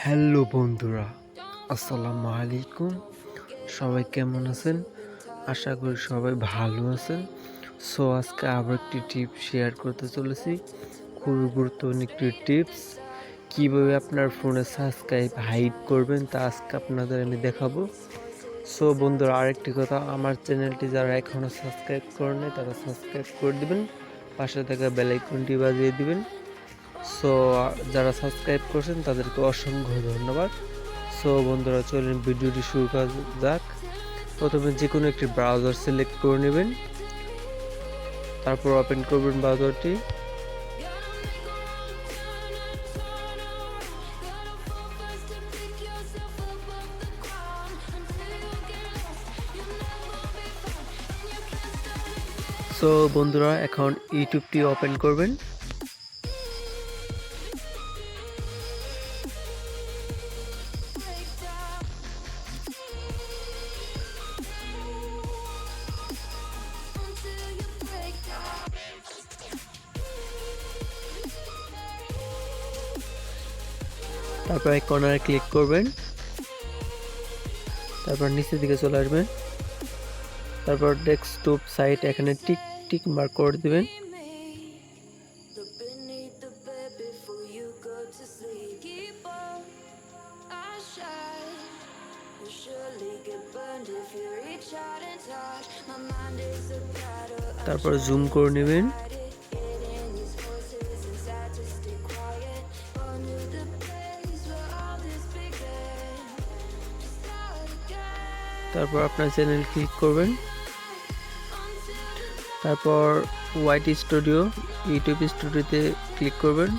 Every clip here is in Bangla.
হ্যালো বন্ধুরা, আসসালামু আলাইকুম। সবাই কেমন আছেন? আশা করি সবাই ভালো আছেন। সো আজকে আবার একটি টিপস শেয়ার করতে চলেছি। খুবই গুরুত্বপূর্ণ একটি টিপস, কীভাবে আপনার ফোনে সাবস্ক্রাইব হাইড করবেন তা আজকে আপনাদের আমি দেখাবো। সো বন্ধুরা, আরেকটি কথা, আমার চ্যানেলটি যারা এখনও সাবস্ক্রাইব করেন নাই তারা সাবস্ক্রাইব করে দিবেন, পাশে থাকা বেল আইকনটি বাজিয়ে দিবেন। সো যারা সাবস্ক্রাইব করছেন তাদেরকে অসংখ্য ধন্যবাদ। সো বন্ধুরা, চলুন ভিডিওটি শুরু করা যাক। প্রথমে যে কোনো একটি ব্রাউজার সিলেক্ট করে নেবেন, তারপর ওপেন করবেন ব্রাউজারটি। সো বন্ধুরা, এখন ইউটিউবটি ওপেন করবেন। তারপর এই কর্নারে ক্লিক করবেন, তারপর নিচের দিকে চলে আসবেন, তারপর ডেস্কটপ সাইট এখানে টিক টিক মার্ক করে দিবেন। তারপর জুম করে নেবেন। তারপর আপনার চ্যানেল ক্লিক করবেন, তারপর ওয়াইটি স্টুডিও ইউটিউব স্টুডিওতে ক্লিক করবেন।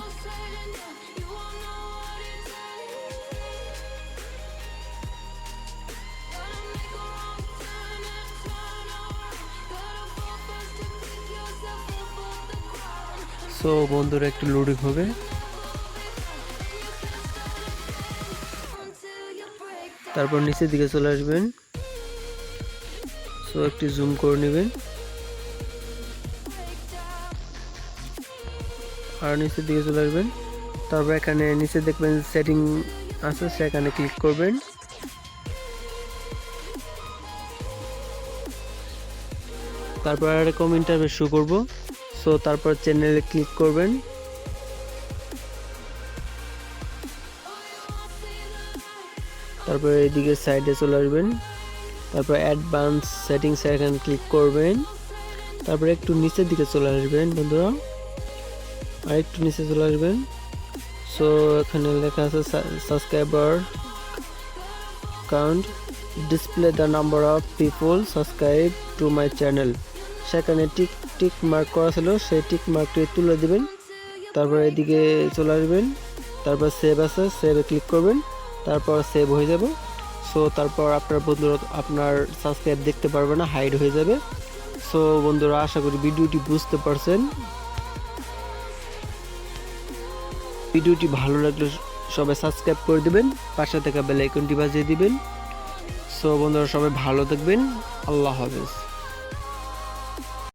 সো বন্ধুরা, একটু লোডিং হবে। তারপর নিচের দিকে চলে আসবেন। সো একটু জুম করে নেবেন আর নিচের দিকে চলে আসবেন। তারপর এখানে নিচে দেখবেন সেটিং আছে, সেখানে ক্লিক করবেন। তারপর এরকম ইন্টারফেস শো করব। সো তারপর চ্যানেলে ক্লিক করবেন। তারপর এইদিকে সাইডে চলে আসবেন, তারপর অ্যাডভান্স সেটিংস এখানে ক্লিক করবেন। তারপর একটু নিচের দিকে চলে আসবেন বন্ধুরা, আর একটু নিচে চলে আসবেন। সো এখানে লেখা আছে subscriber count, display the number of people subscribe to my channel. সেখানে টিক টিক মার্ক করা ছিল, সেই টিক মার্কটি তুলে দিবেন। তারপর এদিকে চলে আসবেন, তারপর সেভ আছে, সেভে ক্লিক করবেন, তারপর সেভ হয়ে যাবে। সো তারপর আপনার বন্ধুরা আপনার সাবস্ক্রাইব দেখতে পারবে না, হাইড হয়ে যাবে। সো বন্ধুরা, আশা করি ভিডিওটি বুঝতে পারছেন। ভিডিওটি ভালো লাগলে সবাই সাবস্ক্রাইব করে দিবেন, পাশে থাকা বেল আইকনটি বাজিয়ে দিবেন। সো বন্ধুরা, সবাই ভালো থাকবেন। আল্লাহ হাফেজ।